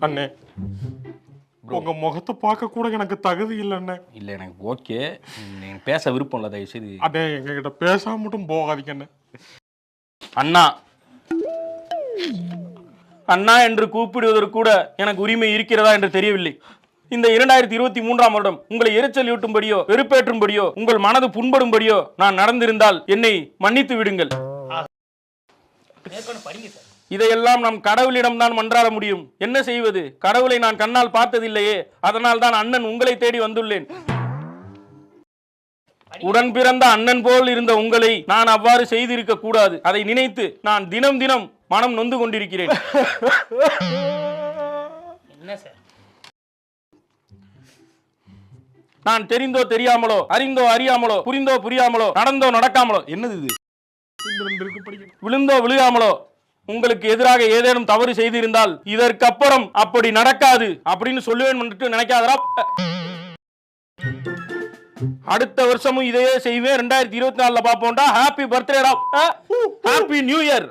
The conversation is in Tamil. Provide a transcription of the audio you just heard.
அண்ணே உங்க முகத்தை பார்க்க கூட எனக்கு தகுதி இல்லை அண்ணே. இல்லை எனக்கு ஓகே, நீங்க பேச விருப்பம் இல்லை, தயவு செய்து. அண்ணே எங்ககிட்ட பேசாம மட்டும் போகாதீங்க அண்ணே. அண்ணா அண்ணா என்று கூப்பிடுவதற்கு கூட எனக்கு உரிமை இருக்கிறதா என்று தெரியவில்லை. இந்த 2023ஆம் வருடம் உங்களை எரிச்சலூட்டும்படியோ வெறுப்பேற்றும்படியோ உங்கள் மனது புண்படும்படியோ நான் நடந்திருந்தால் என்னை மன்னித்து விடுங்கள். இதையெல்லாம் நாம் கடவுளிடம் தான் மன்றாட முடியும். என்ன செய்வது? கடவுளை நான் கண்ணால் பார்த்ததில்லையே, அதனால் தான் அண்ணன் உங்களை தேடி வந்துள்ளேன். உடன் பிறந்த அண்ணன் போல் இருந்த உங்களை நான் அவ்வாறு செய்திருக்க கூடாது. அதை நினைத்து நான் தினம் தினம் மனம் நொந்து கொண்டிருக்கிறேன். என்ன சார்? நான் தெரிந்தோ தெரியாமலோ, அறிந்தோ அறியாமலோ, புரிந்தோ புரியாமலோ, நடந்தோ நடக்காமலோ, என்னது இது, விழுந்தோ விழுகாமலோ உங்களுக்கு எதிராக ஏதேனும் தவறு செய்திருந்தால் இதற்கப்புறம் அப்படி நடக்காது அப்படின்னு சொல்லுவேன் நினைக்காதரா. அடுத்த வருஷமும் இதையே செய்வேன். 2024 பார்ப்போம்டா. ஹாப்பி பர்த்டேடா, ஹாப்பி நியூ இயர்.